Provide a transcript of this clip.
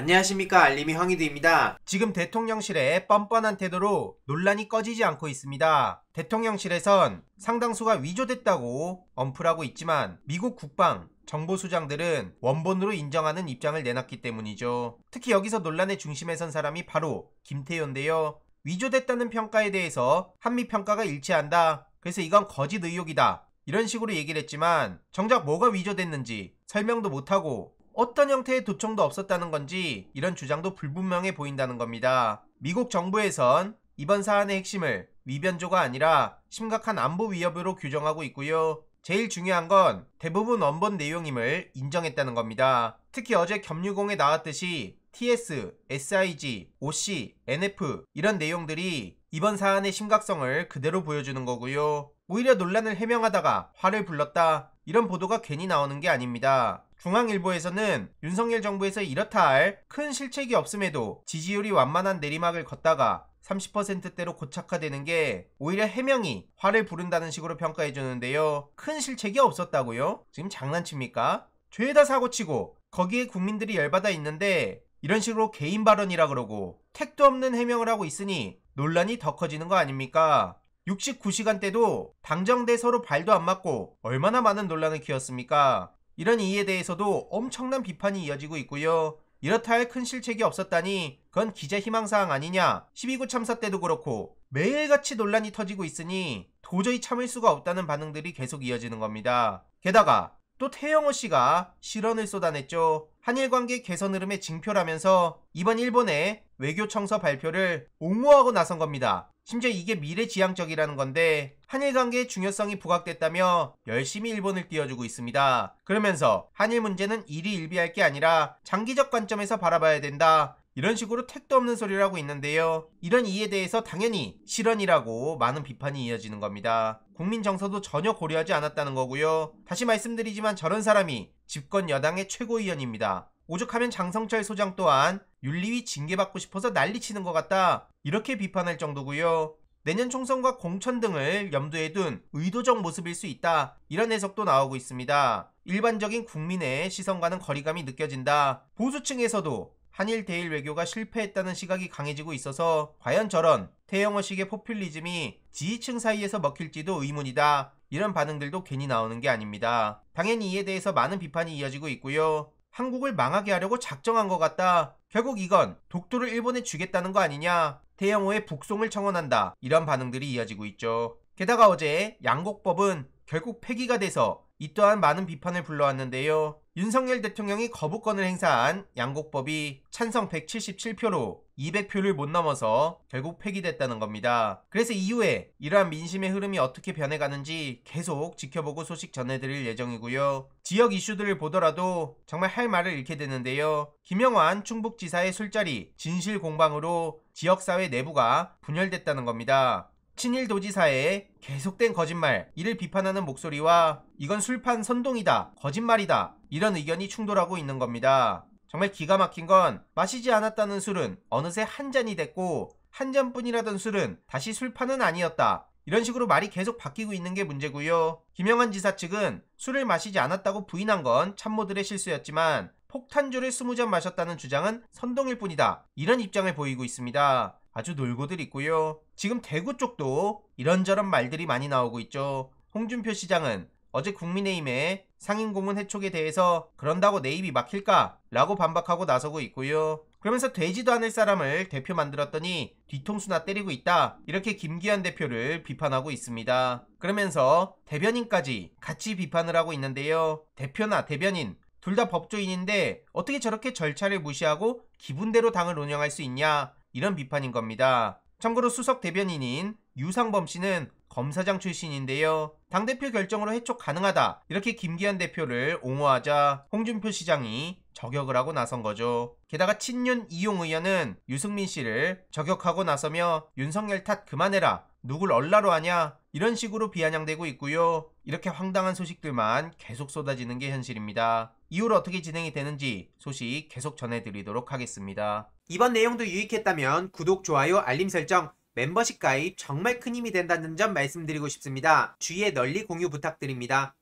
안녕하십니까, 알림이 황희두입니다. 지금 대통령실의 뻔뻔한 태도로 논란이 꺼지지 않고 있습니다. 대통령실에선 상당수가 위조됐다고 엄풀하고 있지만 미국 국방, 정보수장들은 원본으로 인정하는 입장을 내놨기 때문이죠. 특히 여기서 논란의 중심에 선 사람이 바로 김태효인데요. 위조됐다는 평가에 대해서 한미평가가 일치한다. 그래서 이건 거짓 의혹이다. 이런 식으로 얘기를 했지만 정작 뭐가 위조됐는지 설명도 못하고 어떤 형태의 도청도 없었다는 건지 이런 주장도 불분명해 보인다는 겁니다. 미국 정부에선 이번 사안의 핵심을 위변조가 아니라 심각한 안보 위협으로 규정하고 있고요. 제일 중요한 건 대부분 원본 내용임을 인정했다는 겁니다. 특히 어제 겸유공에 나왔듯이 TS, SIG, OC, NF 이런 내용들이 이번 사안의 심각성을 그대로 보여주는 거고요. 오히려 논란을 해명하다가 화를 불렀다, 이런 보도가 괜히 나오는 게 아닙니다. 중앙일보에서는 윤석열 정부에서 이렇다 할 큰 실책이 없음에도 지지율이 완만한 내리막을 걷다가 30%대로 고착화되는 게 오히려 해명이 화를 부른다는 식으로 평가해주는데요. 큰 실책이 없었다고요? 지금 장난칩니까? 죄다 사고치고 거기에 국민들이 열받아 있는데 이런 식으로 개인 발언이라 그러고 택도 없는 해명을 하고 있으니 논란이 더 커지는 거 아닙니까? 69시간 때도 당정대 서로 발도 안 맞고 얼마나 많은 논란을 키웠습니까? 이런 이에 대해서도 엄청난 비판이 이어지고 있고요. 이렇다 할 큰 실책이 없었다니 그건 기자 희망사항 아니냐. 12구 참사 때도 그렇고 매일같이 논란이 터지고 있으니 도저히 참을 수가 없다는 반응들이 계속 이어지는 겁니다. 게다가 또 태영호 씨가 실언을 쏟아냈죠. 한일 관계 개선 흐름의 징표라면서 이번 일본의 외교청서 발표를 옹호하고 나선 겁니다. 심지어 이게 미래지향적이라는 건데 한일 관계의 중요성이 부각됐다며 열심히 일본을 띄워주고 있습니다. 그러면서 한일 문제는 일희일비할 게 아니라 장기적 관점에서 바라봐야 된다, 이런 식으로 택도 없는 소리를 하고 있는데요. 이런 이에 대해서 당연히 실언이라고 많은 비판이 이어지는 겁니다. 국민 정서도 전혀 고려하지 않았다는 거고요. 다시 말씀드리지만 저런 사람이 집권 여당의 최고위원입니다. 오죽하면 장성철 소장 또한 윤리위 징계받고 싶어서 난리치는 것 같다, 이렇게 비판할 정도고요. 내년 총선과 공천 등을 염두에 둔 의도적 모습일 수 있다, 이런 해석도 나오고 있습니다. 일반적인 국민의 시선과는 거리감이 느껴진다. 보수층에서도 한일 대일 외교가 실패했다는 시각이 강해지고 있어서 과연 저런 태영호식의 포퓰리즘이 지지층 사이에서 먹힐지도 의문이다, 이런 반응들도 괜히 나오는 게 아닙니다. 당연히 이에 대해서 많은 비판이 이어지고 있고요. 한국을 망하게 하려고 작정한 것 같다, 결국 이건 독도를 일본에 주겠다는 거 아니냐, 태영호의 북송을 청원한다, 이런 반응들이 이어지고 있죠. 게다가 어제 양곡법은 결국 폐기가 돼서 이 또한 많은 비판을 불러왔는데요. 윤석열 대통령이 거부권을 행사한 양곡법이 찬성 177표로 200표를 못 넘어서 결국 폐기됐다는 겁니다. 그래서 이후에 이러한 민심의 흐름이 어떻게 변해가는지 계속 지켜보고 소식 전해드릴 예정이고요. 지역 이슈들을 보더라도 정말 할 말을 잃게 되는데요. 김영환 충북지사의 술자리 진실 공방으로 지역사회 내부가 분열됐다는 겁니다. 친일도지사의 계속된 거짓말, 이를 비판하는 목소리와 이건 술판 선동이다, 거짓말이다, 이런 의견이 충돌하고 있는 겁니다. 정말 기가 막힌 건 마시지 않았다는 술은 어느새 한 잔이 됐고 한 잔뿐이라던 술은 다시 술판은 아니었다, 이런 식으로 말이 계속 바뀌고 있는 게 문제고요. 김영환 지사 측은 술을 마시지 않았다고 부인한 건 참모들의 실수였지만 폭탄주를 20잔 마셨다는 주장은 선동일 뿐이다, 이런 입장을 보이고 있습니다. 아주 놀고들 있고요. 지금 대구 쪽도 이런저런 말들이 많이 나오고 있죠. 홍준표 시장은 어제 국민의힘의 상임고문 해촉에 대해서 그런다고 내 입이 막힐까? 라고 반박하고 나서고 있고요. 그러면서 되지도 않을 사람을 대표 만들었더니 뒤통수나 때리고 있다, 이렇게 김기현 대표를 비판하고 있습니다. 그러면서 대변인까지 같이 비판을 하고 있는데요. 대표나 대변인 둘 다 법조인인데 어떻게 저렇게 절차를 무시하고 기분대로 당을 운영할 수 있냐, 이런 비판인 겁니다. 참고로 수석 대변인인 유상범 씨는 검사장 출신인데요. 당대표 결정으로 해촉 가능하다, 이렇게 김기현 대표를 옹호하자 홍준표 시장이 저격을 하고 나선 거죠. 게다가 친윤 이용 의원은 유승민 씨를 저격하고 나서며 윤석열 탓 그만해라, 누굴 얼라로 하냐, 이런 식으로 비아냥대고 있고요. 이렇게 황당한 소식들만 계속 쏟아지는 게 현실입니다. 이후로 어떻게 진행이 되는지 소식 계속 전해드리도록 하겠습니다. 이번 내용도 유익했다면 구독, 좋아요, 알림 설정, 멤버십 가입 정말 큰 힘이 된다는 점 말씀드리고 싶습니다. 주위에 널리 공유 부탁드립니다.